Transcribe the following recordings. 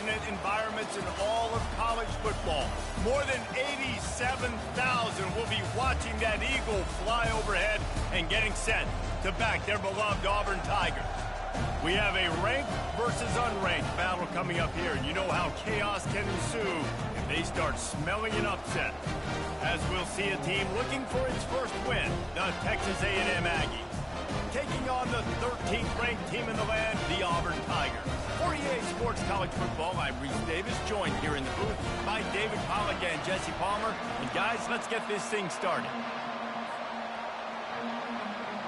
passionate environments in all of college football. More than 87,000 will be watching that Eagle fly overhead and getting set to back their beloved Auburn Tigers. We have a ranked versus unranked battle coming up here, and you know how chaos can ensue if they start smelling an upset. As we'll see a team looking for its first win, the Texas A&M Aggies, taking on the 13th ranked team in the land, the Auburn Tigers. For EA Sports College Football, I'm Reese Davis, joined here in the booth by David Pollack and Jesse Palmer. And guys, let's get this thing started.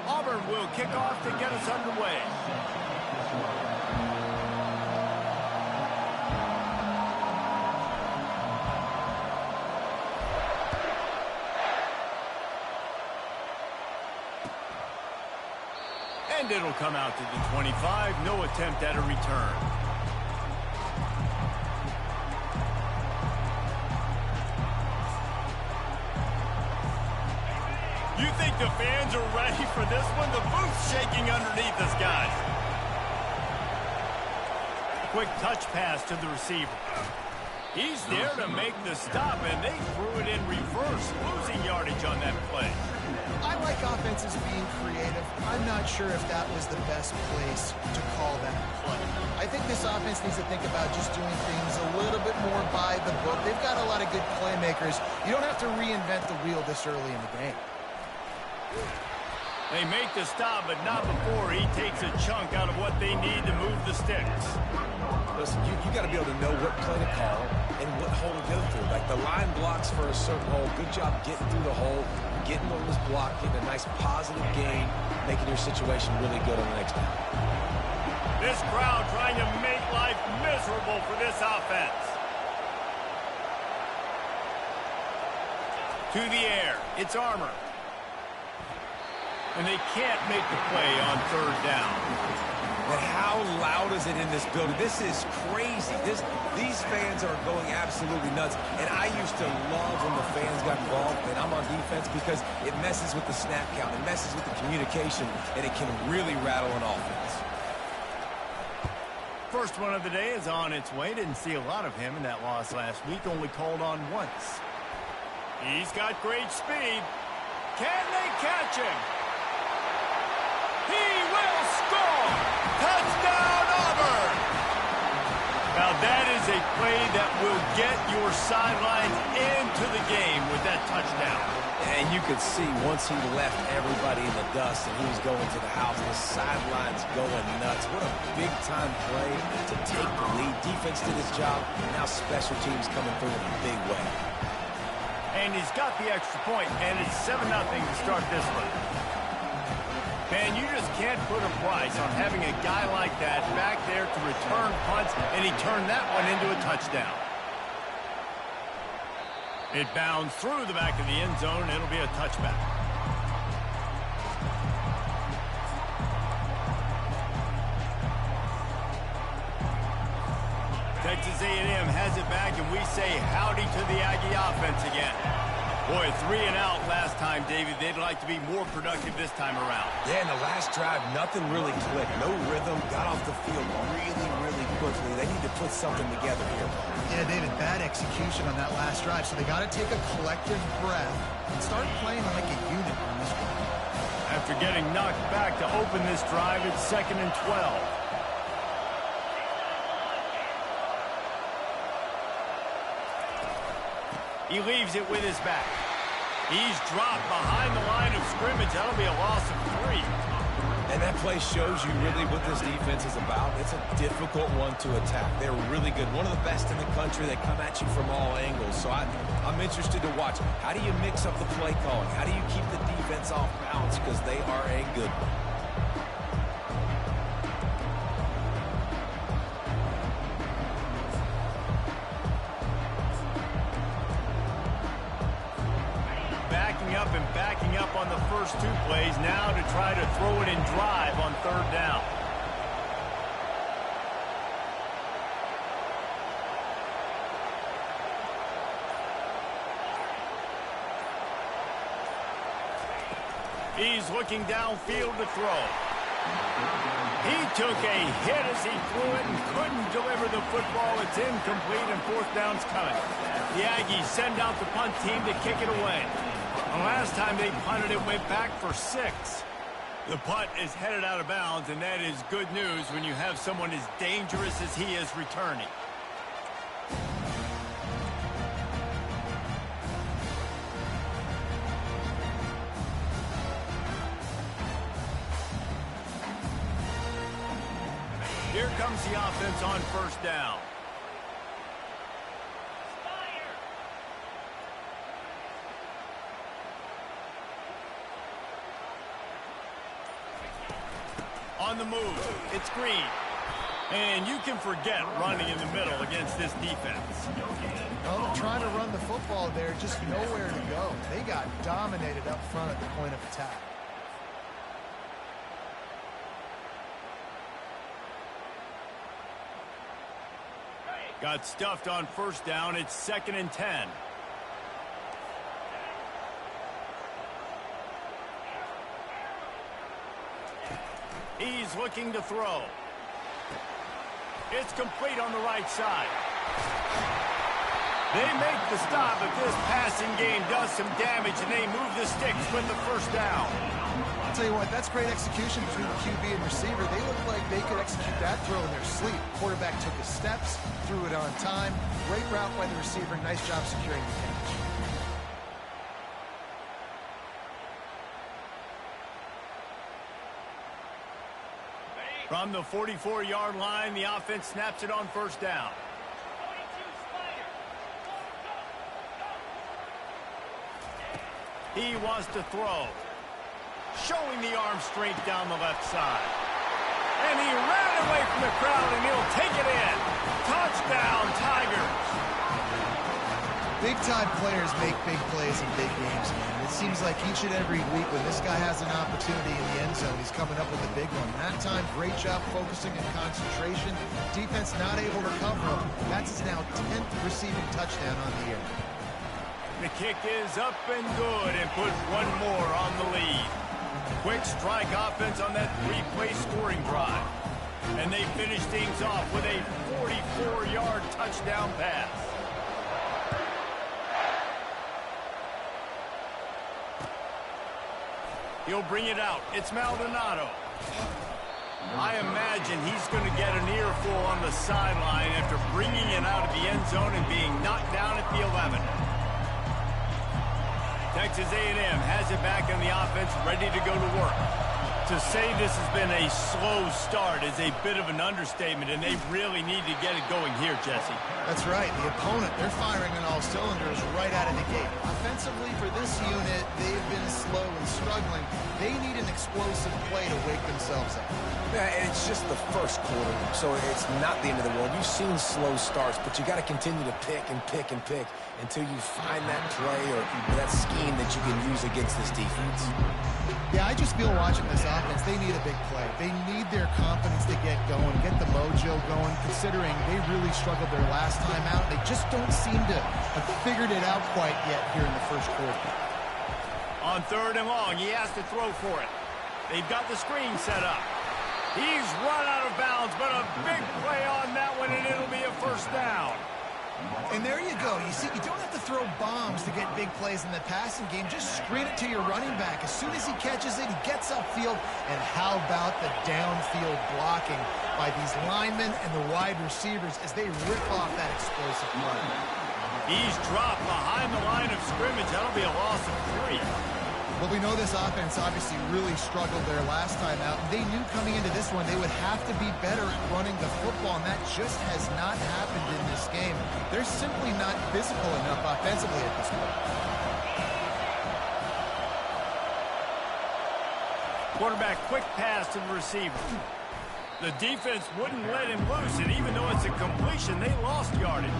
Auburn will kick off to get us underway. And it'll come out to the 25. No attempt at a return. You think the fans are ready for this one? The booth's shaking underneath us, guys. Quick touch pass to the receiver. He's there to make the stop, and they threw it in reverse, losing yardage on that play. I like offenses being creative. I'm not sure if that was the best place to call that play. I think this offense needs to think about just doing things a little bit more by the book. They've got a lot of good playmakers. You don't have to reinvent the wheel this early in the game. They make the stop, but not before he takes a chunk out of what they need to move the sticks. Listen, you got to be able to know what play to call and what hole to go through. Like the line blocks for a certain hole. Good job getting through the hole, getting on this block, getting a nice positive gain, making your situation really good on the next down. This crowd trying to make life miserable for this offense. To the air, it's Armour. And they can't make the play on third down. But how loud is it in this building? This is crazy. These fans are going absolutely nuts. And I used to love when the fans got involved, and I'm on defense, because it messes with the snap count. It messes with the communication, and it can really rattle an offense. First one of the day is on its way. Didn't see a lot of him in that loss last week. Only called on once. He's got great speed. Can they catch him? He will score! Touchdown, Auburn! Now that is a play that will get your sidelines into the game with that touchdown. And you could see once he left everybody in the dust and he was going to the house, the sidelines going nuts. What a big-time play to take the lead. Defense did his job, and now special teams coming through in a big way. And he's got the extra point, and it's 7-0 to start this one. Man, you just can't put a price on having a guy like that back there to return punts, and he turned that one into a touchdown. It bounds through the back of the end zone, and it'll be a touchback. Texas A&M has it back, and we say howdy to the Aggie offense again. Boy, 3 and out last time, David. They'd like to be more productive this time around. Yeah, in the last drive, nothing really clicked. No rhythm. Got off the field really, really quickly. They need to put something together here. Yeah, David, bad execution on that last drive, so they got to take a collective breath and start playing like a unit on this one. After getting knocked back to open this drive, it's 2nd and 12. He leaves it with his back. He's dropped behind the line of scrimmage. That'll be a loss of 3. And that play shows you really what this defense is about. It's a difficult one to attack. They're really good. One of the best in the country. They come at you from all angles. So I'm interested to watch. How do you mix up the play calling? How do you keep the defense off balance? Because they are a good one. Backing up on the first 2 plays now to try to throw it in drive on 3rd down. He's looking downfield to throw. He took a hit as he threw it and couldn't deliver the football. It's incomplete and fourth down's coming. The Aggies send out the punt team to kick it away. The last time they punted, it went back for 6. The punt is headed out of bounds, and that is good news when you have someone as dangerous as he is returning. Here comes the offense on first down. On the move, it's Green. And you can forget running in the middle against this defense. Well, they're trying to run the football there, just nowhere to go. They got dominated up front at the point of attack. Got stuffed on first down. It's 2nd and 10. He's looking to throw. It's complete on the right side. They make the stop, but this passing game does some damage, and they move the sticks with the first down. I'll tell you what, that's great execution between the QB and receiver. They look like they could execute that throw in their sleep. Quarterback took his steps, threw it on time. Great route by the receiver. Nice job securing the catch. From the 44-yard line, the offense snaps it on first down. He wants to throw. Showing the arm strength down the left side. And he ran away from the crowd, and he'll take it in. Touchdown, Tigers. Big-time players make big plays in big games, man. It seems like each and every week when this guy has an opportunity in the end zone, he's coming up with a big one. That time, great job focusing and concentration. Defense not able to cover him. That's his now 10th receiving touchdown on the year. The kick is up and good, and put one more on the lead. Quick strike offense on that 3-play scoring drive. And they finish things off with a 44-yard touchdown pass. He'll bring it out. It's Maldonado. I imagine he's going to get an earful on the sideline after bringing it out of the end zone and being knocked down at the 11. Texas A&M has it back on the offense, ready to go to work. To say this has been a slow start is a bit of an understatement, and they really need to get it going here, Jesse. That's right. The opponent, they're firing on all cylinders right out of the gate. Offensively, for this unit, they've been slow and struggling. They need an explosive play to wake themselves up. Yeah, and it's just the first quarter, so it's not the end of the world. You've seen slow starts, but you got to continue to pick and pick and pick until you find that play or that scheme that you can use against this defense. Yeah, I just feel watching this offense, they need a big play. They need their confidence to get going, get the mojo going, considering they really struggled their last time out. They just don't seem to have figured it out quite yet here in the first quarter. On 3rd and long, he has to throw for it. They've got the screen set up. He's run out of bounds, but a big play on that one, and it'll be a first down. And there you go. You see, you don't have to throw bombs to get big plays in the passing game. Just screen it to your running back. As soon as he catches it, he gets upfield. And how about the downfield blocking by these linemen and the wide receivers as they rip off that explosive play. He's dropped behind the line of scrimmage. That'll be a loss of 3. Well, we know this offense obviously really struggled their last time out. They knew coming into this one they would have to be better at running the football, and that just has not happened in this game. They're simply not physical enough offensively at this point. Quarterback, quick pass to the receiver. The defense wouldn't let him loose, and even though it's a completion, they lost yardage.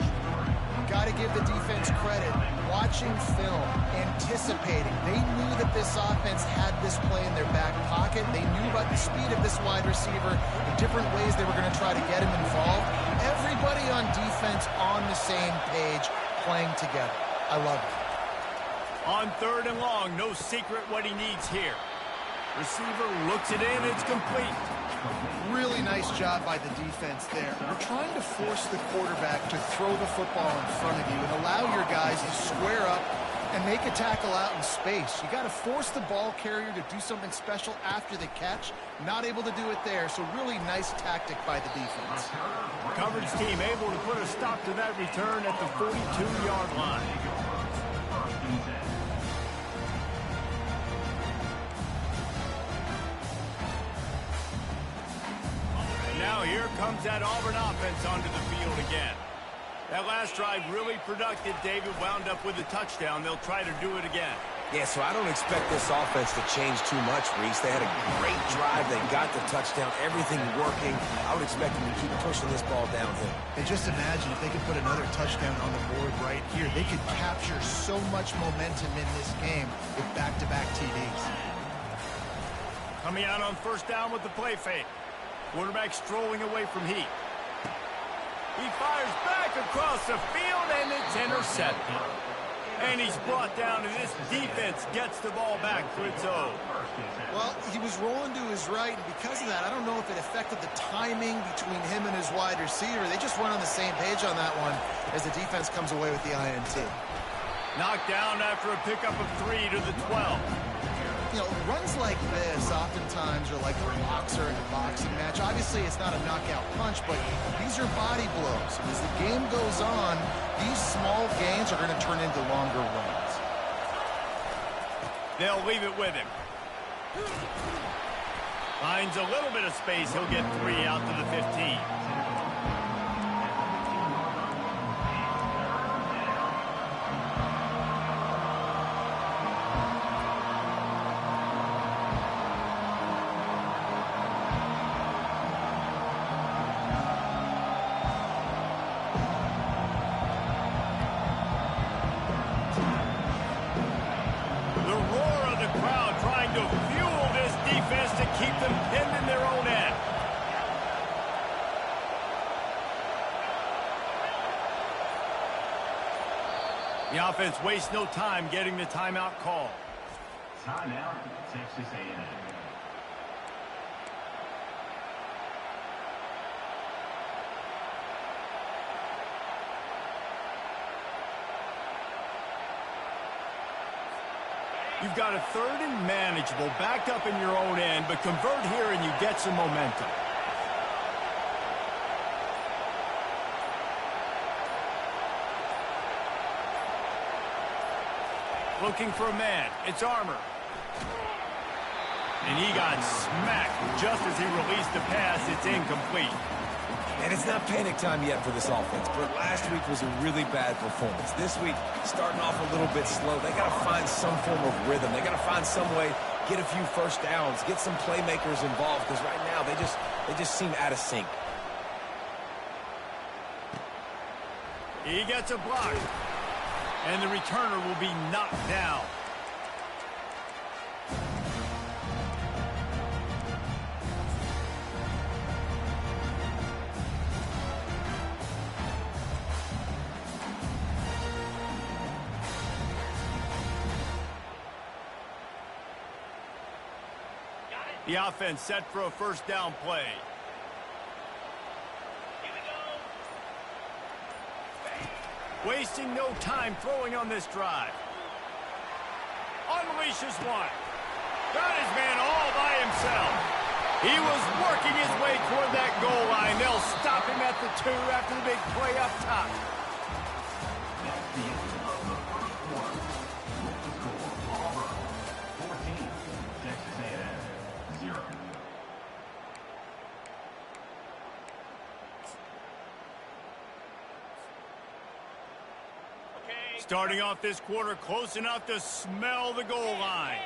Got to give the defense credit. Watching film, anticipating. They knew that this offense had this play in their back pocket. They knew about the speed of this wide receiver, the different ways they were going to try to get him involved. Everybody on defense on the same page, playing together. I love it. On 3rd and long, no secret what he needs here. Receiver looks it in, it's complete. Really nice job by the defense there. You're trying to force the quarterback to throw the football in front of you and allow your guys to square up and make a tackle out in space. You got to force the ball carrier to do something special after the catch. Not able to do it there, so really nice tactic by the defense. Coverage team able to put a stop to that return at the 42-yard line. Now here comes that Auburn offense onto the field again. That last drive really productive. David wound up with a touchdown. They'll try to do it again. Yeah, so I don't expect this offense to change too much, Reese. They had a great drive. They got the touchdown. Everything working. I would expect them to keep pushing this ball downhill. And just imagine if they could put another touchdown on the board right here. They could capture so much momentum in this game with back-to-back TDs. Coming out on first down with the play fake. Quarterback strolling away from Heat. He fires back across the field, and it's intercepted. And he's brought down, and this defense gets the ball back for its own. Well, he was rolling to his right, and because of that, I don't know if it affected the timing between him and his wide receiver. They just weren't on the same page on that one as the defense comes away with the INT. Knocked down after a pickup of 3 to the 12. You know, runs like this oftentimes are like a boxer in a boxing match. Obviously, it's not a knockout punch, but these are body blows. And as the game goes on, these small gains are going to turn into longer runs. They'll leave it with him. Finds a little bit of space. He'll get 3 out to the 15. The offense wastes no time getting the timeout call. Timeout, Texas A&M. You've got a third and manageable, backed up in your own end, but convert here and you get some momentum. Looking for a man. It's Armour. And he got smacked just as he released the pass. It's incomplete. And it's not panic time yet for this offense, but last week was a really bad performance. This week, starting off a little bit slow. They got to find some form of rhythm. They got to find some way, get a few first downs, get some playmakers involved, because right now they just seem out of sync. He gets a block. And the returner will be knocked down. The offense set for a first down play. Wasting no time throwing on this drive. Unleashes one. Got his man all by himself. He was working his way toward that goal line. They'll stop him at the 2 after the big play up top. Starting off this quarter close enough to smell the goal line.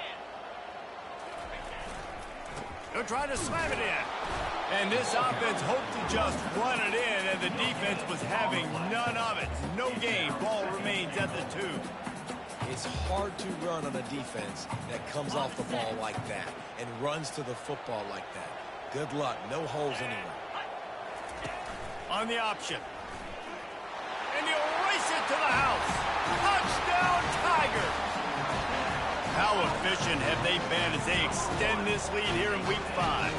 They'll try to slam it in. And this offense hoped to just run it in, and the defense was having none of it. No gain. Ball remains at the 2. It's hard to run on a defense that comes off the ball like that and runs to the football like that. Good luck. No holes anywhere. On the option. And he'll race it to the house. Touchdown, Tigers! How efficient have they been as they extend this lead here in Week 5?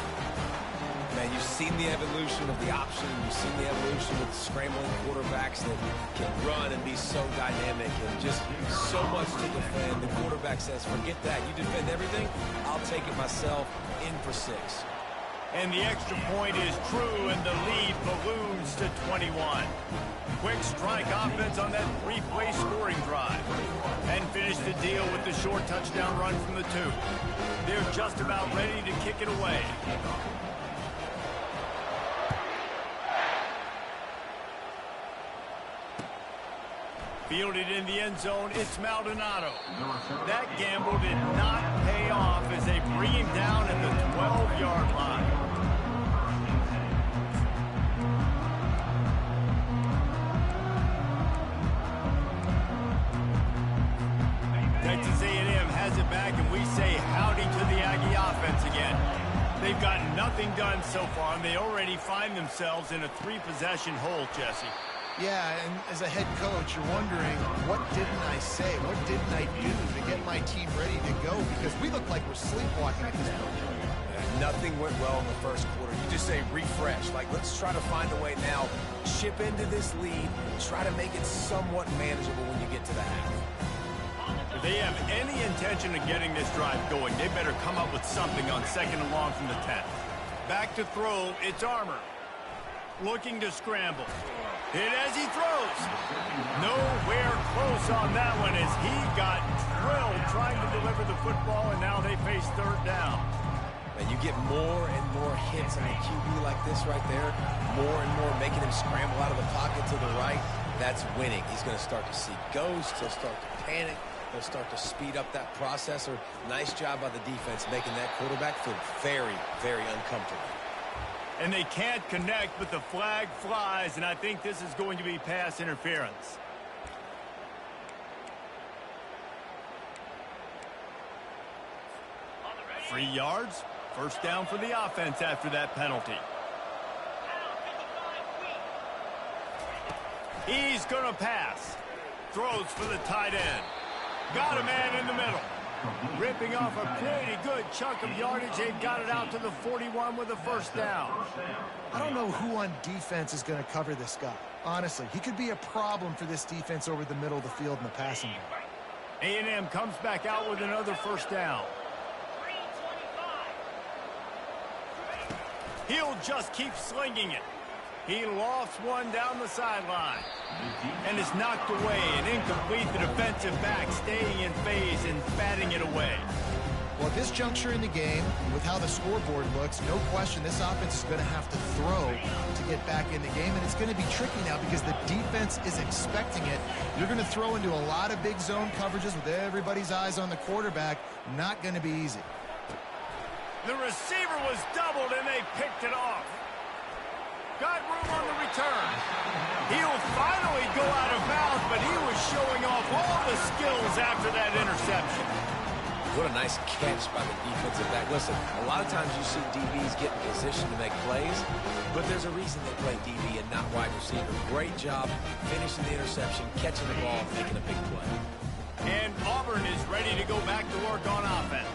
Man, you've seen the evolution of the option. You've seen the evolution of scrambling quarterbacks that can run and be so dynamic and just so much to defend. The quarterback says, forget that. You defend everything, I'll take it myself. In for 6. And the extra point is true, and the lead balloons to 21. Quick strike offense on that 3-play scoring drive. And finish the deal with the short touchdown run from the 2. They're just about ready to kick it away. Fielded in the end zone, it's Maldonado. That gamble did not pay off as they bring him down at the 12-yard line. Texas A&M has it back, and we say howdy to the Aggie offense again. They've gotten nothing done so far, and they already find themselves in a 3-possession hole, Jesse. Yeah, and as a head coach, you're wondering, what didn't I say? What didn't I do to get my team ready to go? Because we look like we're sleepwalking at this point. Nothing went well in the first quarter. You just say refresh. Like, let's try to find a way now. Chip into this lead. Try to make it somewhat manageable when you get to the half. If they have any intention of getting this drive going, they better come up with something on 2nd and long from the 10. Back to throw, it's Armour. Looking to scramble. Hit as he throws. Nowhere close on that one as he got drilled trying to deliver the football, and now they face 3rd down. And you get more and more hits on a QB like this right there, more and more making him scramble out of the pocket to the right. That's winning. He's going to start to see ghosts. He'll start to panic. He'll start to speed up that processor. Nice job by the defense making that quarterback feel very, very uncomfortable. And they can't connect, but the flag flies, and I think this is going to be pass interference. Free yards. 1st down for the offense after that penalty. He's going to pass. Throws for the tight end. Got a man in the middle. Ripping off a pretty good chunk of yardage. They've got it out to the 41 with a 1st down. I don't know who on defense is going to cover this guy. Honestly, he could be a problem for this defense over the middle of the field in the passing game. A&M comes back out with another 1st down. He'll just keep slinging it. He lofts one down the sideline. And is knocked away and incomplete. The defensive back staying in phase and batting it away. Well, at this juncture in the game, with how the scoreboard looks, no question this offense is going to have to throw to get back in the game. And it's going to be tricky now because the defense is expecting it. You're going to throw into a lot of big zone coverages with everybody's eyes on the quarterback. Not going to be easy. The receiver was doubled and they picked it off. Got room on the return. He'll finally go out of bounds, but he was showing off all the skills after that interception. What a nice catch by the defensive back. Listen, a lot of times you see DBs get in position to make plays, but there's a reason they play DB and not wide receiver. Great job finishing the interception, catching the ball, making a big play. And Auburn is ready to go back to work on offense.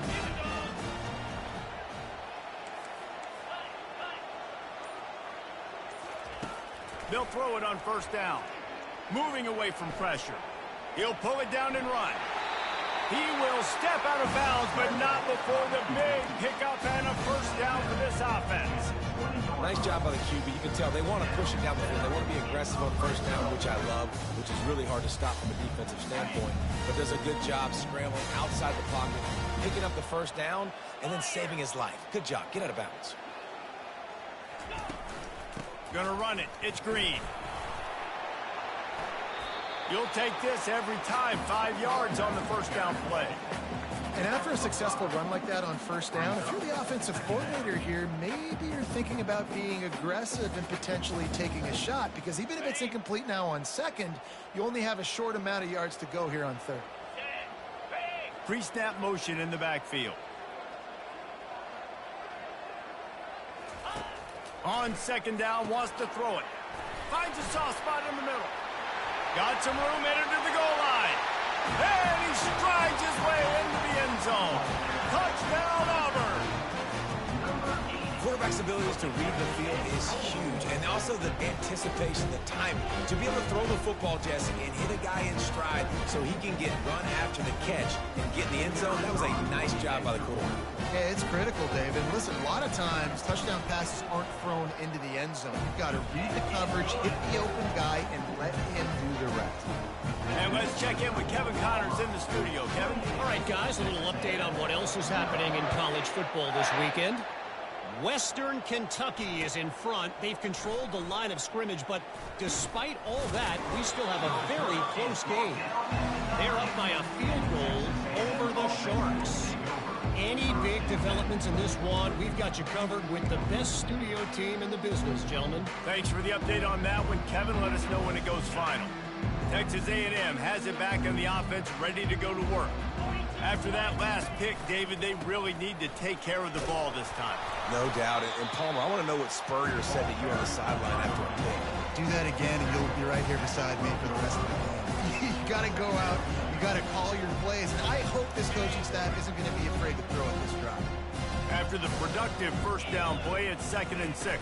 They'll throw it on 1st down. Moving away from pressure. He'll pull it down and run. He will step out of bounds, but not before the big pickup and a 1st down for this offense. Nice job by the QB. You can tell they want to push it down the field. They want to be aggressive on 1st down, which I love, which is really hard to stop from a defensive standpoint. But does a good job scrambling outside the pocket, picking up the 1st down, and then saving his life. Good job. Get out of bounds. Gonna run it. It's Green. You'll take this every time. 5 yards on the 1st down play. And after a successful run like that on 1st down, if you're the offensive coordinator here, maybe you're thinking about being aggressive and potentially taking a shot, because even if it's incomplete now on 2nd, you only have a short amount of yards to go here on 3rd. Pre-snap motion in the backfield. On 2nd down, wants to throw it. Finds a soft spot in the middle. Got some room, headed to the goal line. And he strides his way into the end zone. Touchdown, Auburn. Quarterback quarterback's abilities to read the field is huge, and also the anticipation, the timing. To be able to throw the football, Jesse, and hit a guy in stride so he can get run after the catch and get in the end zone, that was a nice job by the quarterback. Yeah, it's critical, David. Listen, a lot of times touchdown passes aren't thrown into the end zone. You've got to read the coverage, hit the open guy, and let him do the rest. And let's check in with Kevin Connors in the studio. Kevin? All right, guys, a little update on what else is happening in college football this weekend. Western Kentucky is in front. They've controlled the line of scrimmage, but despite all that, we still have a very close game. They're up by a field goal over the Sharks. Any big developments in this one, we've got you covered with the best studio team in the business, gentlemen. Thanks for the update on that one, Kevin. Let us know when it goes final. Texas A&M has it back on the offense, ready to go to work. After that last pick, David, they really need to take care of the ball this time. No doubt. And Palmer, I want to know what Spurrier said to you on the sideline after a pick. Do that again, and you'll be right here beside me for the rest of the game. You got to go out. You got to call your plays. And I hope this coaching staff isn't going to be afraid to throw at this drive. After the productive first down play, it's 2nd and 6.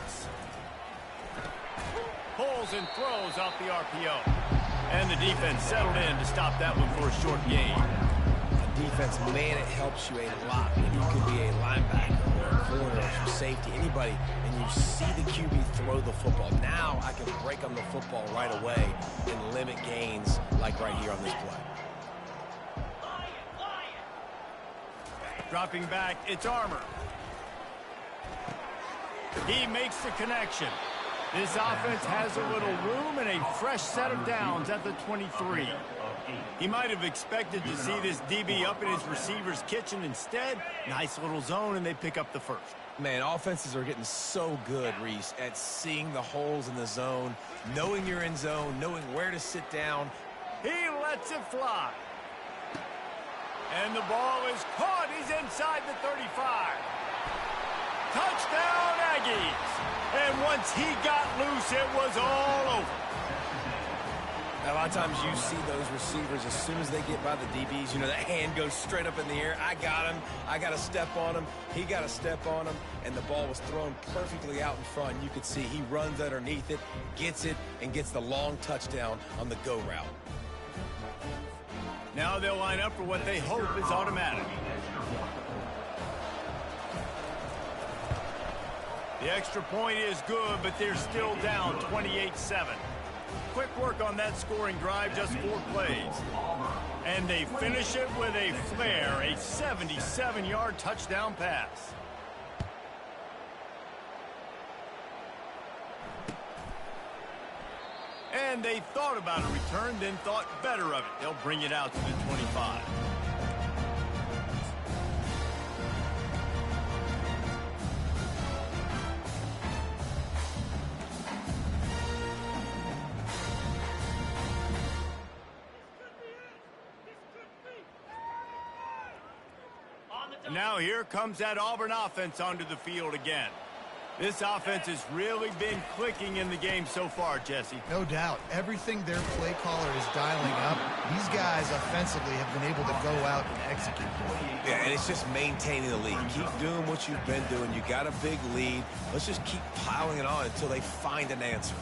Pulls and throws off the RPO. And the defense settled in to stop that one for a short gain. Defense, man, it helps you a lot when you could be a linebacker or a corner or safety, anybody, and you see the QB throw the football. Now I can break on the football right away and limit gains like right here on this play. Dropping back, it's Armour. He makes the connection. This offense has a little room and a fresh set of downs at the 23. He might have expected to see this DB up in his receiver's kitchen. Instead, nice little zone, and they pick up the first. Man, offenses are getting so good, Reese, at seeing the holes in the zone, knowing you're in zone, knowing where to sit down. He lets it fly. And the ball is caught. He's inside the 35. Touchdown, Aggies. And once he got loose, it was all over. A lot of times you see those receivers, as soon as they get by the DBs, you know, that hand goes straight up in the air. I got him. I got to step on him. He got to step on him. And the ball was thrown perfectly out in front. You could see he runs underneath it, gets it, and gets the long touchdown on the go route. Now they'll line up for what they hope is automatic. The extra point is good, but they're still down 28-7. Quick work on that scoring drive, just 4 plays. And they finish it with a flair, a 77-yard touchdown pass. And they thought about a return, then thought better of it. They'll bring it out to the 25. Now here comes that Auburn offense onto the field again. This offense has really been clicking in the game so far, Jesse. No doubt. Everything their play caller is dialing up, these guys offensively have been able to go out and execute. Yeah, and it's just maintaining the lead. Keep doing what you've been doing. You got a big lead. Let's just keep piling it on until they find an answer.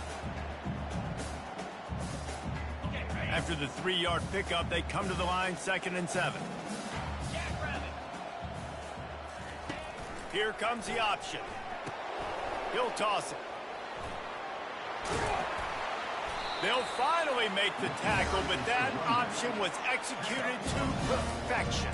After the 3-yard pickup, they come to the line, 2nd and 7. Here comes the option. He'll toss it. They'll finally make the tackle, but that option was executed to perfection.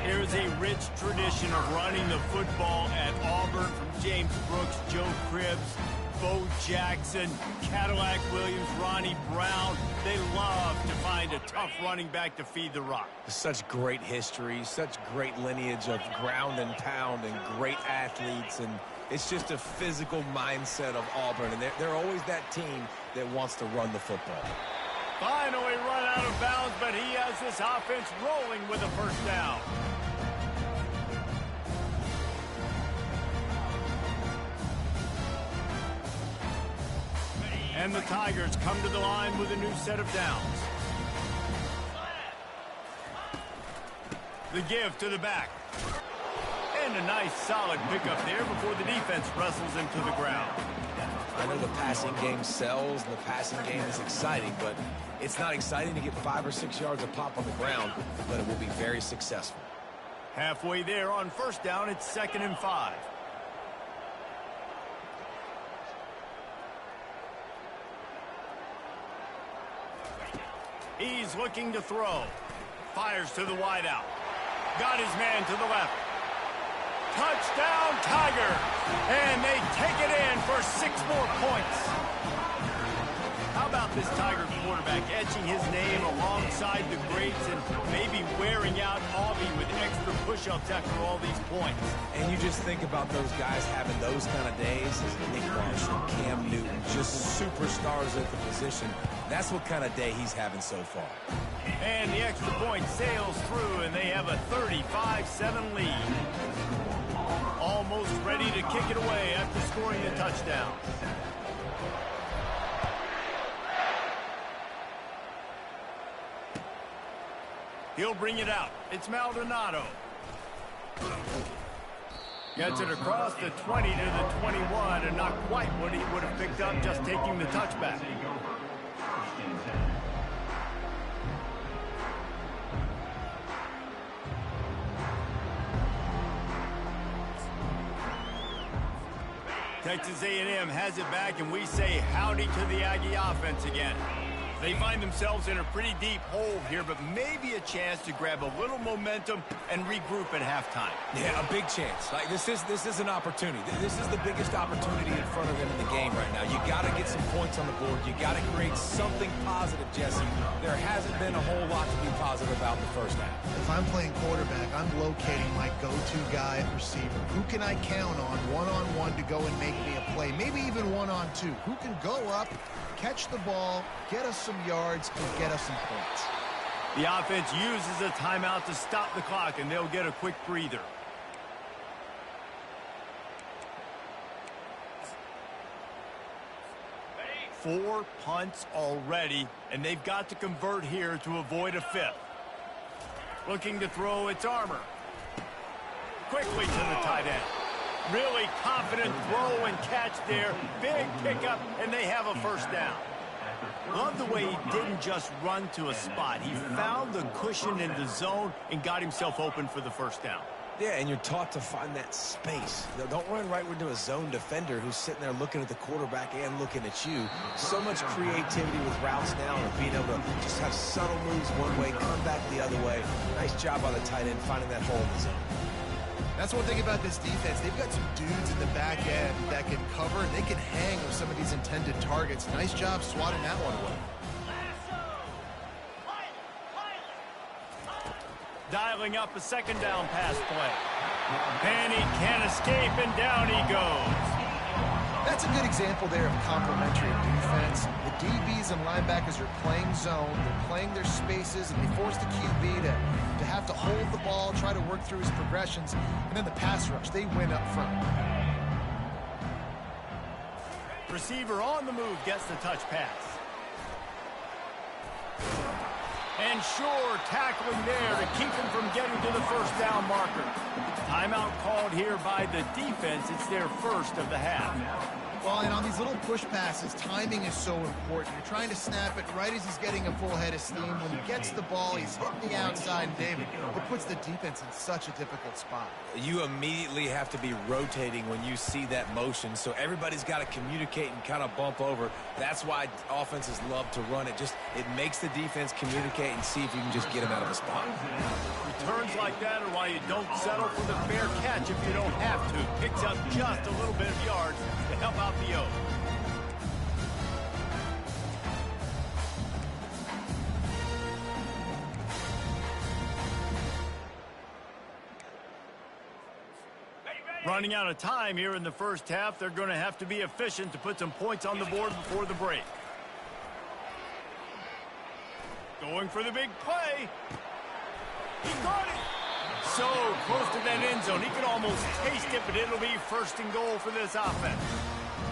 There's a rich tradition of running the football at Auburn from James Brooks, Joe Cribbs, Bo Jackson, Cadillac Williams, Ronnie Brown. They love to find a tough running back to feed the rock. Such great history, such great lineage of ground and pound and great athletes, and it's just a physical mindset of Auburn, and they're always that team that wants to run the football. Finally run out of bounds, but he has this offense rolling with a first down. And the Tigers come to the line with a new set of downs. The give to the back. And a nice solid pickup there before the defense wrestles him to the ground. I know the passing game sells and the passing game is exciting, but it's not exciting to get 5 or 6 yards of pop on the ground, but it will be very successful. Halfway there on first down, it's 2nd and 5. He's looking to throw. Fires to the wideout. Got his man to the left. Touchdown, Tiger! And they take it in for 6 more points. How about this Tiger quarterback etching his name alongside the greats and maybe wearing out Aubie with extra push-ups after all these points? And you just think about those guys having those kind of days. Nick Marshall, Cam Newton, just superstars at the position. That's what kind of day he's having so far. And the extra point sails through, and they have a 35-7 lead. Almost ready to kick it away after scoring the touchdown. He'll bring it out. It's Maldonado. Gets it across the 20 to the 21, and not quite what he would have picked up just taking the touchback. Texas A&M has it back, and we say howdy to the Aggie offense again. They find themselves in a pretty deep hole here, but maybe a chance to grab a little momentum and regroup at halftime. Yeah, a big chance. Like this is an opportunity. This is the biggest opportunity in front of them in the game right now. You got to get some points on the board. You got to create something positive, Jesse. There hasn't been a whole lot to be positive about in the first half. If I'm playing quarterback, I'm locating my go-to guy at receiver. Who can I count on one-on-one to go and make me a play? Maybe even one-on-two. Who can go up, catch the ball, get us some yards, and get us some points? The offense uses a timeout to stop the clock, and they'll get a quick breather. Four punts already, and they've got to convert here to avoid a 5th. Looking to throw, it's Armour. Quickly to the tight end. Really confident throw and catch there. Big pickup, and they have a first down. Love the way he didn't just run to a spot. He found the cushion in the zone and got himself open for the first down. Yeah, and you're taught to find that space. Don't run right into a zone defender who's sitting there looking at the quarterback and looking at you. So much creativity with routes now and being able to just have subtle moves one way, come back the other way. Nice job by the tight end finding that hole in the zone. That's one thing about this defense. They've got some dudes in the back end that can cover, and they can hang with some of these intended targets. Nice job swatting that one away. Dialing up a second down pass play. And he can't escape, and down he goes. That's a good example there of complementary defense. The DBs and linebackers are playing zone, they're playing their spaces, and they force the QB to have to hold the ball, try to work through his progressions, and then the pass rush, they win up front. Receiver on the move gets the touch pass. And sure, tackling there to keep him from getting to the first down marker. Timeout called here by the defense. It's their first of the half. Well, and on these little push passes, timing is so important. You're trying to snap it right as he's getting a full head of steam. When he gets the ball, he's hitting the outside, and David, it puts the defense in such a difficult spot. You immediately have to be rotating when you see that motion, so everybody's got to communicate and kind of bump over. That's why offenses love to run it. It makes the defense communicate and see if you can just get him out of a spot. Returns like that are why you don't settle for the fair catch if you don't have to. Picks up just a little bit of yards to help out the O. Running out of time here in the first half. They're going to have to be efficient to put some points on the board before the break. Going for the big play. He got it. So close to that end zone. He can almost taste it, but it'll be first and goal for this offense.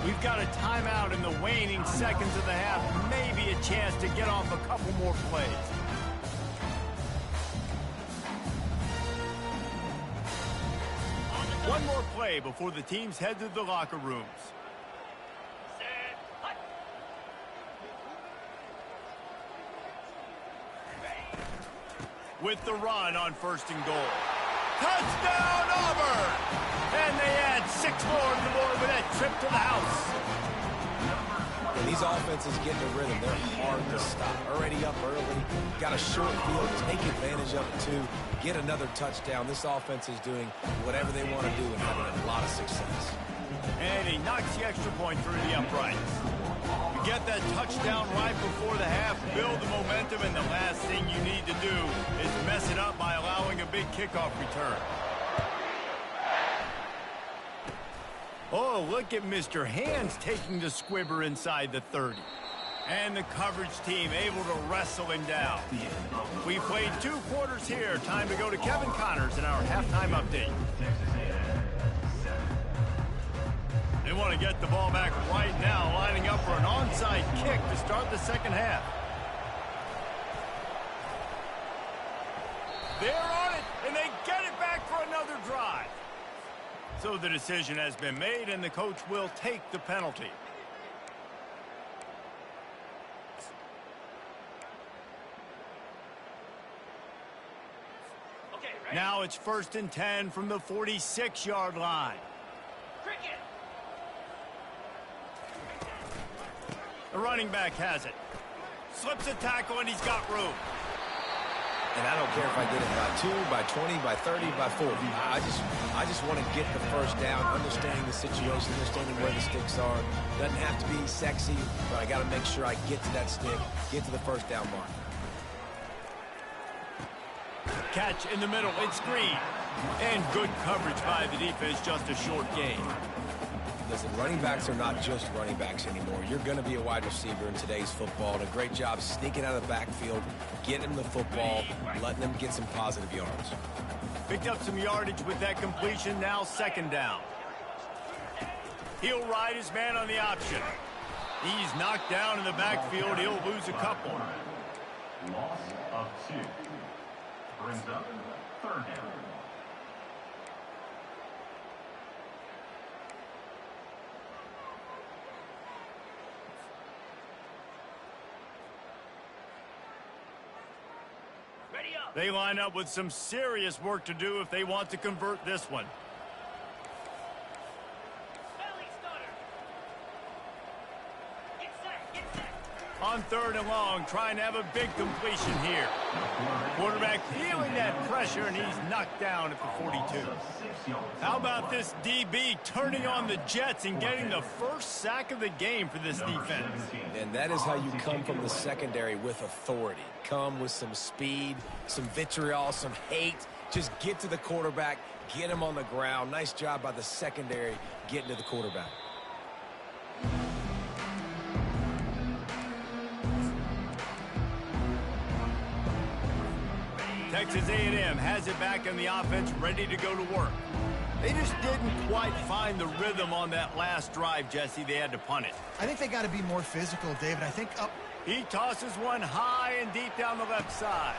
We've got a timeout in the waning seconds of the half. Maybe a chance to get off a couple more plays. One more play before the teams head to the locker rooms. With the run on 1st and goal. Touchdown, Auburn! And they add 6 more to the board with that trip to the house. And these offenses get in the rhythm. They're hard to stop. Already up early. Got a short field. Take advantage of it, too. Get another touchdown. This offense is doing whatever they want to do and having a lot of success. And he knocks the extra point through the uprights. You get that touchdown right before the half, build the momentum, and the last thing you need to do is mess it up by allowing a big kickoff return. Oh, look at Mr. Hands taking the squibber inside the 30. And the coverage team able to wrestle him down. We played 2 quarters here. Time to go to Kevin Connors in our halftime update. They want to get the ball back right now, lining up for an onside kick to start the second half. They're on it, and they get it back for another drive. So the decision has been made, and the coach will take the penalty. Okay, now it's 1st and 10 from the 46-yard line. Cricket. The running back has it. Slips a tackle, and he's got room. And I don't care if I get it by 2, by 20, by 30, by 40. I just want to get the first down, understanding the situation, understanding where the sticks are. Doesn't have to be sexy, but I got to make sure I get to that stick, get to the first down mark. Catch in the middle. It's Green. And good coverage by the defense, just a short gain. Listen, running backs are not just running backs anymore. You're going to be a wide receiver in today's football. And a great job sneaking out of the backfield, getting them the football, letting them get some positive yards. Picked up some yardage with that completion. Now 2nd down. He'll ride his man on the option. He's knocked down in the backfield. He'll lose a couple. Loss of 2. Brings up 3rd down. They line up with some serious work to do if they want to convert this one. On 3rd and long, trying to have a big completion here. Quarterback feeling that pressure, and he's knocked down at the 42. How about this DB turning on the Jets and getting the first sack of the game for this defense? And that is how you come from the secondary with authority. Come with some speed, some vitriol, some hate. Just get to the quarterback, get him on the ground. Nice job by the secondary getting to the quarterback. Texas A&M has it back in the offense, ready to go to work. They just didn't quite find the rhythm on that last drive, Jesse. They had to punt it. I think they got to be more physical, David. I think up. He tosses one high and deep down the left side.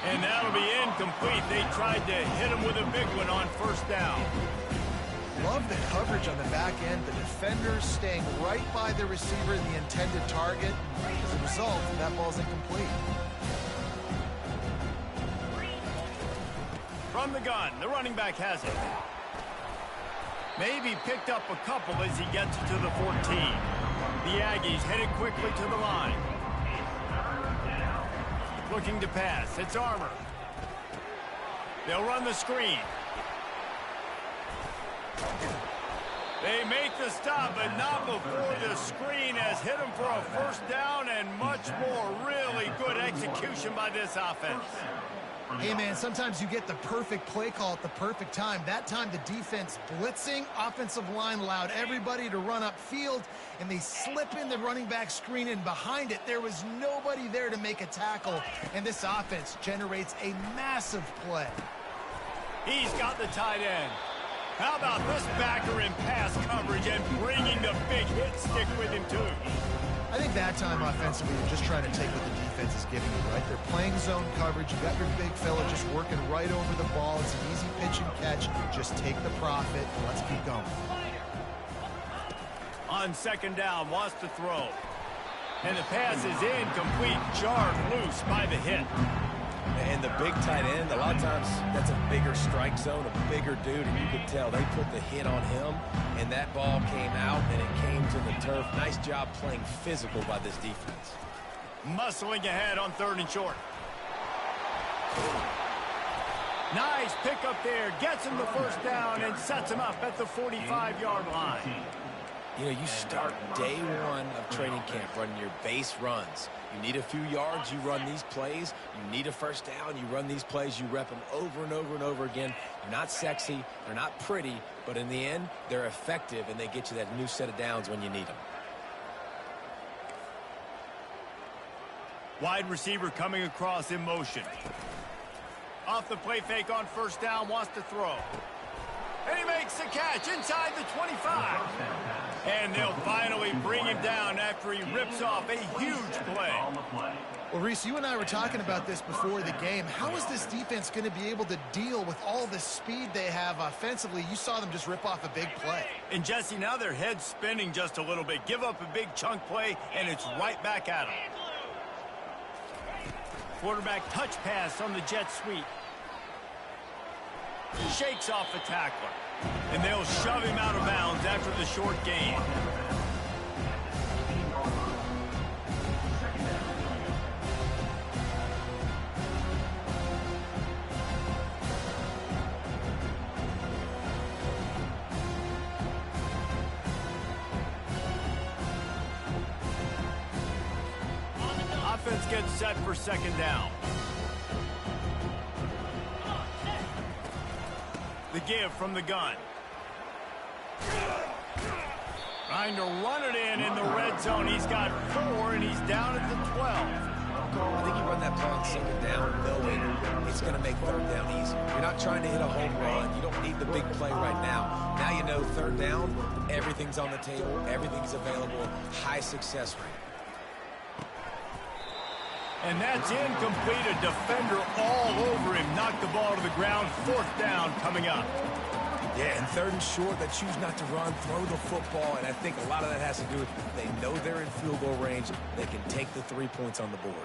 And that'll be incomplete. They tried to hit him with a big one on 1st down. Love the coverage on the back end. The defenders staying right by the receiver, the intended target. As a result, that ball's incomplete. From the gun, the running back has it. Maybe picked up a couple as he gets to the 14. The Aggies headed quickly to the line. Looking to pass. It's Armour. They'll run the screen. They make the stop, but not before the screen has hit him for a 1st down and much more. Really good execution by this offense. Hey, man, sometimes you get the perfect play call at the perfect time. That time the defense blitzing, offensive line allowed everybody to run upfield, and they slip in the running back screen, and behind it there was nobody there to make a tackle, and this offense generates a massive play. He's got the tight end. How about this backer in pass coverage and bringing the big hit stick with him, too? I think that time offensively, you're just trying to take what the defense defense is giving you, right? They're playing zone coverage. You got your big fella just working right over the ball. It's an easy pitch and catch. Just take the profit, and let's keep going. On second down, wants to throw. And the pass is incomplete, jarred loose by the hit. And the big tight end, a lot of times that's a bigger strike zone, a bigger dude, and you could tell they put the hit on him, and that ball came out, and it came to the turf. Nice job playing physical by this defense. Muscling ahead on third and short. Nice pick up there, gets him the first down, and sets him up at the 45-yard line. You know, you start day one of training camp running your base runs. You need a few yards, you run these plays. You need a first down, you run these plays. You rep them over and over and over again. They're not sexy, they're not pretty, but in the end, they're effective, and they get you that new set of downs when you need them. Wide receiver coming across in motion. Off the play fake on first down, wants to throw. And he makes the catch inside the 25. And they'll finally bring him down after he rips off a huge play. Well, Reese, you and I were talking about this before the game. How is this defense going to be able to deal with all the speed they have offensively? You saw them just rip off a big play. And, Jesse, now their head's spinning just a little bit. Give up a big chunk play, and it's right back at them. Quarterback touch pass on the jet sweep. Shakes off the tackler. And they'll shove him out of bounds after the short gain. Offense gets set for second down. The give from the gun. Trying to run it in the red zone. He's got 4, and he's down at the 12. I think you run that play on second down knowing it's going to make third down easy. You're not trying to hit a home run. You don't need the big play right now. Now you know third down, everything's on the table, everything's available, high success rate. And that's incomplete. A defender all over him. Knocked the ball to the ground. Fourth down coming up. Yeah, and third and short, they choose not to run, throw the football, and I think a lot of that has to do with they know they're in field goal range. They can take the 3 points on the board.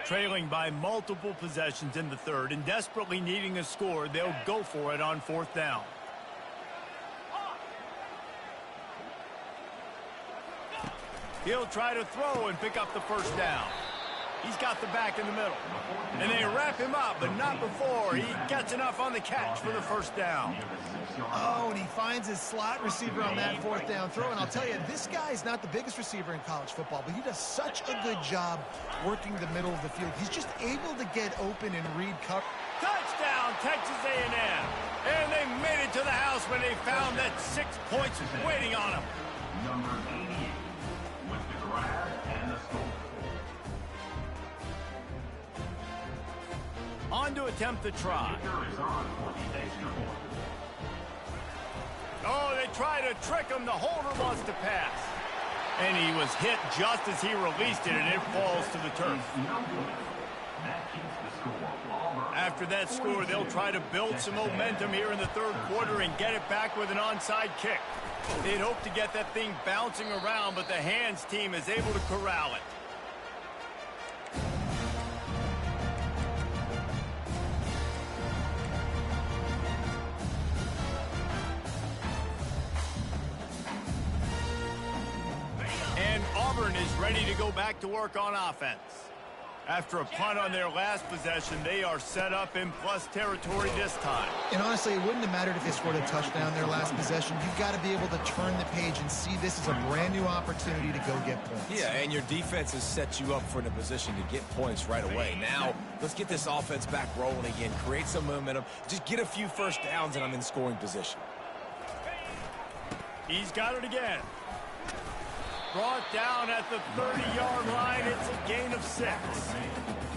Trailing by multiple possessions in the third and desperately needing a score, they'll go for it on fourth down. He'll try to throw and pick up the first down. He's got the back in the middle. And they wrap him up, but not before he gets enough on the catch for the first down. Oh, and he finds his slot receiver on that fourth down throw. And I'll tell you, this guy's not the biggest receiver in college football, but he does such a good job working the middle of the field. He's just able to get open and read cover. Touchdown, Texas A&M. And they made it to the house when they found that 6 points waiting on them. Number 88 with the grab and the score. On to attempt the try. Kicker is on for the extra point. Oh, they try to trick him. The holder wants to pass. And he was hit just as he released it, and it falls to the turf. That keeps the score. Auburn. After that score, they'll try to build some momentum here in the third quarter and get it back with an onside kick. They'd hope to get that thing bouncing around, but the hands team is able to corral it. And Auburn is ready to go back to work on offense. After a punt on their last possession, they are set up in plus territory this time. And honestly, it wouldn't have mattered if they scored a touchdown their last possession. You've got to be able to turn the page and see this as a brand new opportunity to go get points. Yeah, and your defense has set you up for a position to get points right away. Now, let's get this offense back rolling again, create some momentum, just get a few first downs, and I'm in scoring position. He's got it again. Brought down at the 30-yard line. It's a gain of 6.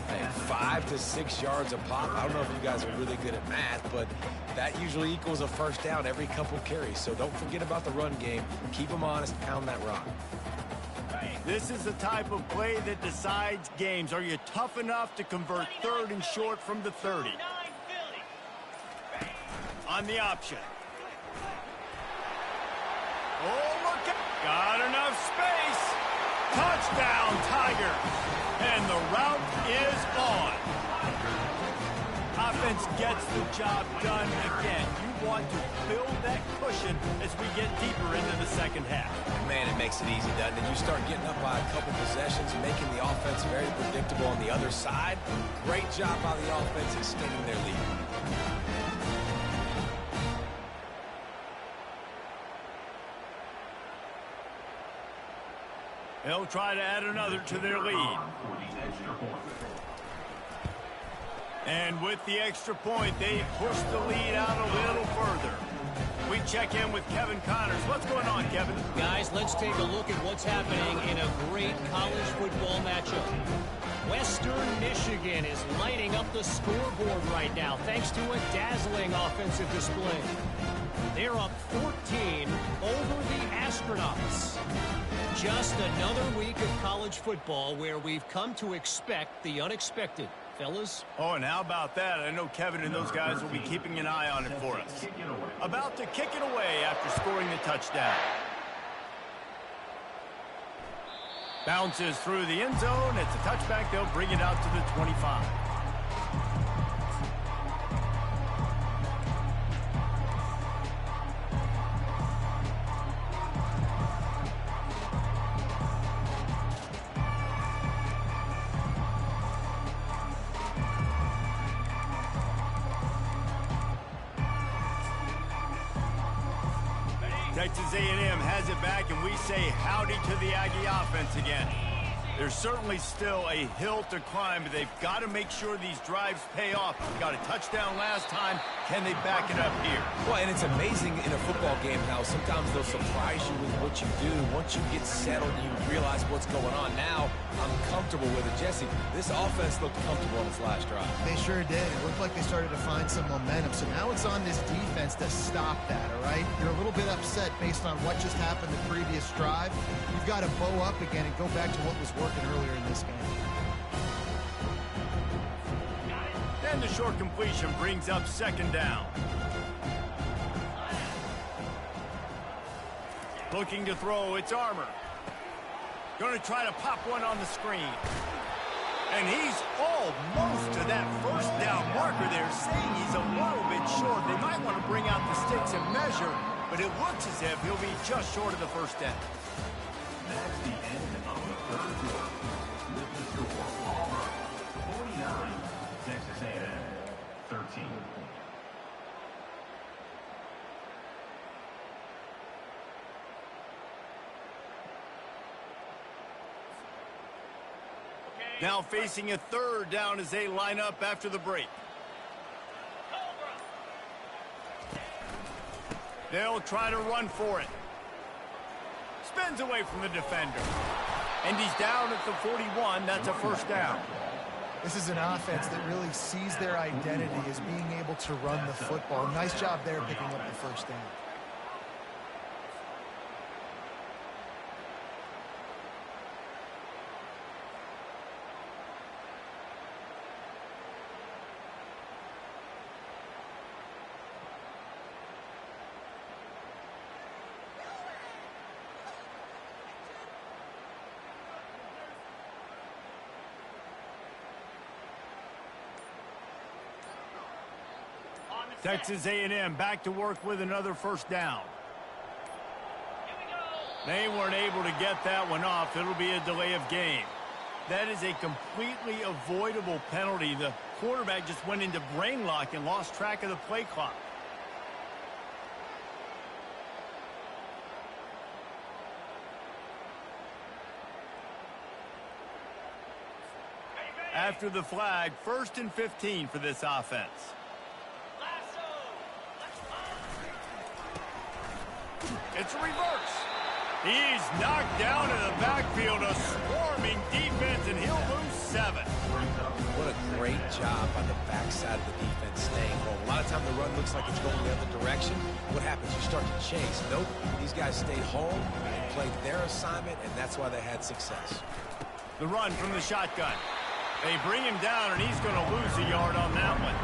Hey, 5 to 6 yards a pop. I don't know if you guys are really good at math, but that usually equals a first down every couple carries. So don't forget about the run game. Keep them honest. Pound that rock. This is the type of play that decides games. Are you tough enough to convert 3rd and short from the 30? On the option. Oh, look at... Got enough space. Touchdown, Tigers. And the route is on. Offense gets the job done again. You want to build that cushion as we get deeper into the second half. Man, it makes it easy, doesn't it? You start getting up by a couple possessions, making the offense very predictable on the other side. Great job by the offense extending their lead. They'll try to add another to their lead. And with the extra point, they push the lead out a little further. We check in with Kevin Connors. What's going on, Kevin? Guys, let's take a look at what's happening in a great college football matchup. Western Michigan is lighting up the scoreboard right now thanks to a dazzling offensive display. They're up 14 over the Astronauts. Just another week of college football where we've come to expect the unexpected. Fellas? Oh, and how about that? I know Kevin and those guys will be keeping an eye on it for us. About to kick it away after scoring the touchdown. Bounces through the end zone. It's a touchback. They'll bring it out to the 25. Texas A&M has it back, and we say howdy to the Aggie offense again. There's certainly still a hill to climb, but they've got to make sure these drives pay off. Got a touchdown last time. Can they back it up here? Well, and it's amazing in a football game how sometimes they'll surprise you with what you do. Once you get settled, you realize what's going on. Now, I'm comfortable with it. Jesse, this offense looked comfortable on its last drive. They sure did. It looked like they started to find some momentum. So now it's on this defense to stop that, all right? You're a little bit upset based on what just happened the previous drive. You've got to bow up again and go back to what was working earlier in this game. And the short completion brings up second down. Looking to throw, it's Armour. Going to try to pop one on the screen. And he's almost to that first down marker there, saying he's a little bit short. They might want to bring out the sticks and measure, but it looks as if he'll be just short of the first down. That's the end of the third quarter. With the score, Auburn 49, Texas A&M 13. Now facing a third down as they line up after the break. They'll try to run for it. Spins away from the defender. And he's down at the 41. That's a first down. This is an offense that really sees their identity as being able to run the football. Nice job there picking up the first down. Texas A&M back to work with another first down. They weren't able to get that one off. It'll be a delay of game. That is a completely avoidable penalty. The quarterback just went into brain lock and lost track of the play clock. After the flag, 1st and 15 for this offense. It's a reverse. He's knocked down in the backfield, a swarming defense, and he'll lose 7. What a great job on the backside of the defense staying home. A lot of time the run looks like it's going the other direction. What happens? You start to chase. Nope. These guys stayed home and played their assignment, and that's why they had success. The run from the shotgun. They bring him down, and he's going to lose a yard on that one.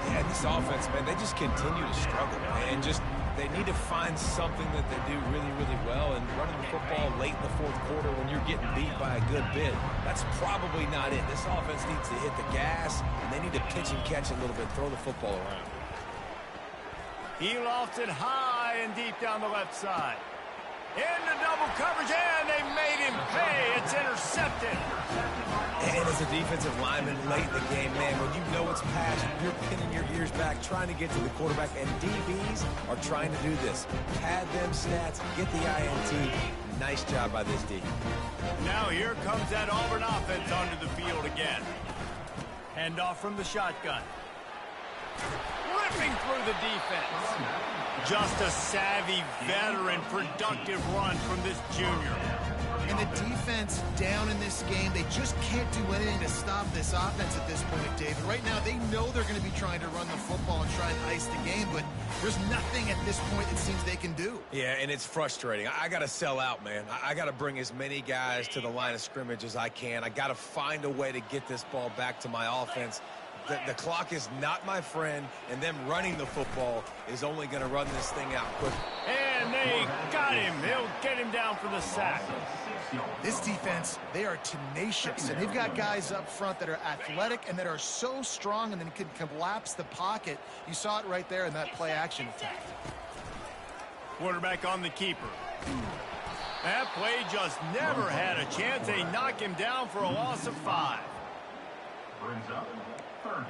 Yeah, this offense, man, they just continue to struggle, man. And just they need to find something that they do really, really well. And running the football late in the fourth quarter when you're getting beat by a good bit, that's probably not it. This offense needs to hit the gas, and they need to pitch and catch a little bit, throw the football around. He lofts it high and deep down the left side. Into double coverage, and they made him pay. It's intercepted. And as a defensive lineman late in the game, man, when you know it's past, you're pinning your ears back, trying to get to the quarterback, and DBs are trying to do this. Pad them stats, get the INT. Nice job by this D. Now here comes that Auburn offense onto the field again. Handoff from the shotgun. Ripping through the defense. Just a savvy, veteran, productive run from this junior. And the defense down in this game, they just can't do anything to stop this offense at this point, David. Right now, they know they're going to be trying to run the football and try and ice the game, but there's nothing at this point it seems they can do. Yeah, and it's frustrating. I got to sell out, man. I got to bring as many guys to the line of scrimmage as I can. I got to find a way to get this ball back to my offense. The clock is not my friend, and them running the football is only going to run this thing out quick. And they got him. They'll get him down for the sack. This defense, they are tenacious, and they've got guys up front that are athletic and that are so strong and then can collapse the pocket. You saw it right there in that play-action attack. Quarterback on the keeper. That play just never had a chance. They knock him down for a loss of 5. Brings up third down.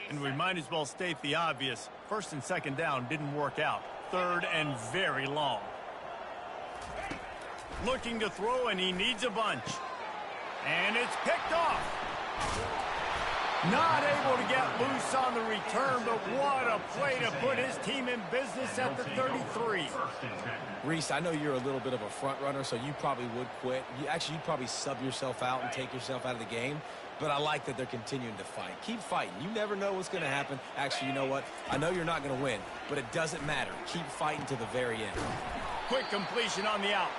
And we might as well state the obvious. First and second down didn't work out. Third and very long. Looking to throw, and he needs a bunch. And it's picked off. Not able to get loose on the return, but what a play to put his team in business at the 33. Reese, I know you're a little bit of a front runner, so you probably would quit. You'd probably sub yourself out and take yourself out of the game. But I like that they're continuing to fight. Keep fighting. You never know what's going to happen. Actually, you know what? I know you're not going to win, but it doesn't matter. Keep fighting to the very end. Quick completion on the out.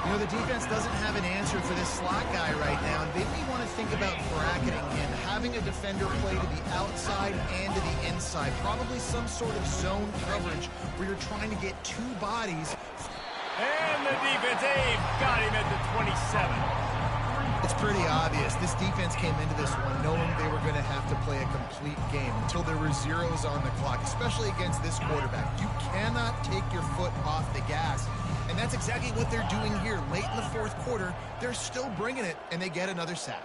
You know, the defense doesn't have an answer for this slot guy right now. They may want to think about bracketing him, having a defender play to the outside and to the inside. Probably some sort of zone coverage where you're trying to get two bodies. And the defense, they've got him at the 27. It's pretty obvious. This defense came into this one knowing they were going to have to play a complete game until there were zeros on the clock, especially against this quarterback. You cannot take your foot off the gas. And that's exactly what they're doing here. Late in the fourth quarter, they're still bringing it, and they get another sack.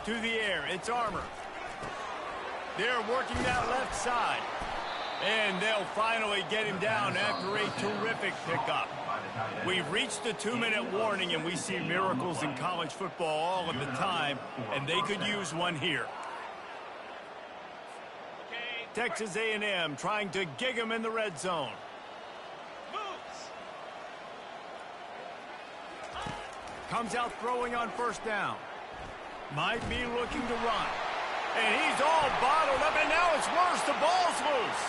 To the air, it's Armour. They're working that left side. And they'll finally get him down after a terrific pickup. We've reached the 2-minute warning, and we see miracles in college football all of the time, and they could use one here. Texas A&M trying to gig him in the red zone. Comes out throwing on first down. Might be looking to run. And he's all bottled up, and now it's worse. The ball's loose.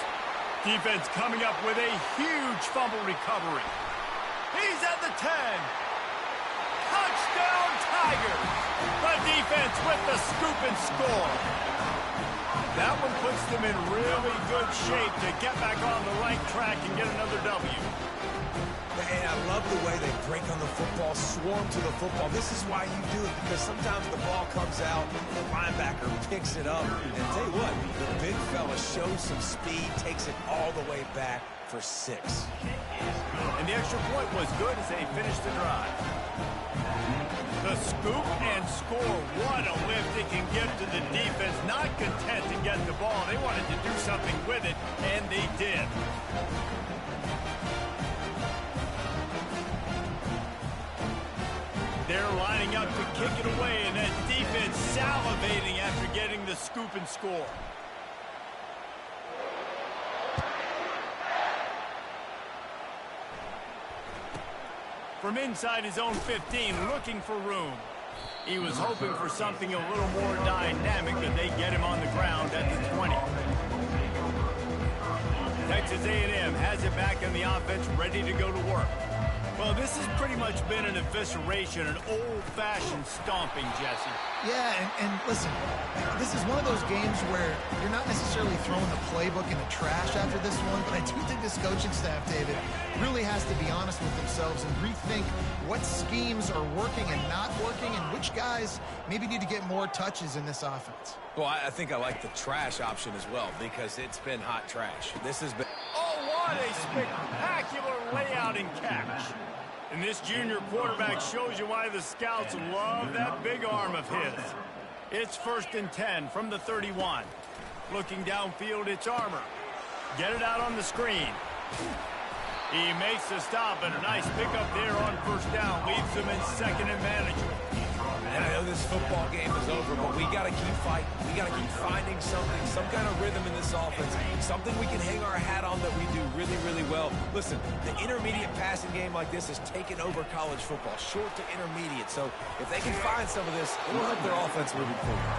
Defense coming up with a huge fumble recovery. He's at the 10. Touchdown, Tigers. The defense with the scoop and score. That one puts them in really good shape to get back on the right track and get another W. And I love the way they break on the football, swarm to the football. This is why you do it, because sometimes the ball comes out, the linebacker picks it up, and tell you what, the big fella shows some speed, takes it all the way back for 6. And the extra point was good as they finished the drive. The scoop and score. What a lift it can give to the defense. Not content to get the ball. They wanted to do something with it, and they did. They're lining lining up to kick it away, and that defense salivating after getting the scoop and score. From inside his own 15, looking for room. He was hoping for something a little more dynamic, but they get him on the ground at the 20. Texas A&M has it back in the offense, ready to go to work. Well, this has pretty much been an evisceration, an old-fashioned stomping, Jesse. Yeah, and listen, this is one of those games where you're not necessarily throwing the playbook in the trash after this one, but I do think this coaching staff, David, really has to be honest with themselves and rethink what schemes are working and not working and which guys maybe need to get more touches in this offense. Well, I think I like the trash option as well because it's been hot trash. This has been... Oh, what a spectacular layout and catch. And this junior quarterback shows you why the scouts love that big arm of his. It's 1st and 10 from the 31. Looking downfield, it's Armour. Get it out on the screen. He makes the stop, and a nice pickup there on 1st down. Leaves them in 2nd and manageable. And I know this football game is over, but we got to keep fighting. We got to keep finding something, some kind of rhythm in this offense, something we can hang our hat on that we do really, really well. Listen, the intermediate passing game like this has taken over college football, short to intermediate. So if they can find some of this, it'll help their offense moving forward.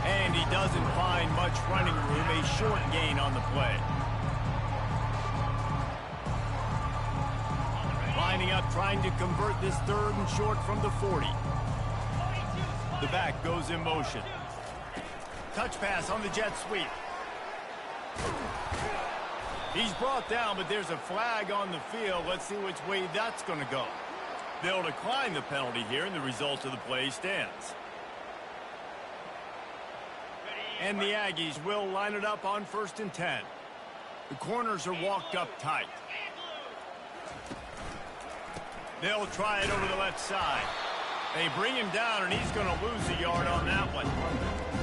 And he doesn't find much running room, a short gain on the play. Lining up, trying to convert this 3rd and short from the 40. The back goes in motion. Touch pass on the jet sweep. He's brought down, but there's a flag on the field. Let's see which way that's going to go. They'll decline the penalty here, and the result of the play stands. And the Aggies will line it up on 1st and 10. The corners are walked up tight. They'll try it over the left side. They bring him down, and he's going to lose a yard on that one.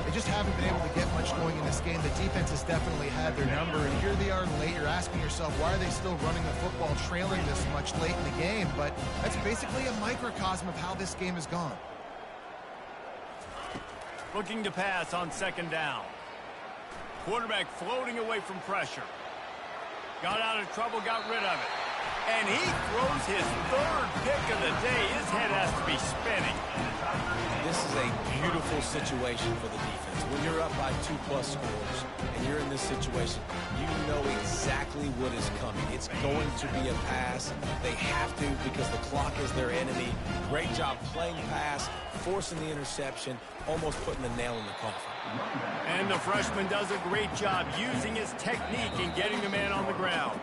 They just haven't been able to get much going in this game. The defense has definitely had their number, and here they are late. You're asking yourself, why are they still running the football trailing this much late in the game? But that's basically a microcosm of how this game has gone. Looking to pass on 2nd down. Quarterback floating away from pressure. Got out of trouble, got rid of it. And he throws his 3rd pick of the day. His head has to be spinning. This is a beautiful situation for the defense. When you're up by 2+ scores and you're in this situation, you know exactly what is coming. It's going to be a pass. They have to because the clock is their enemy. Great job playing pass, forcing the interception, almost putting the nail in the coffin. And the freshman does a great job using his technique and getting the man on the ground.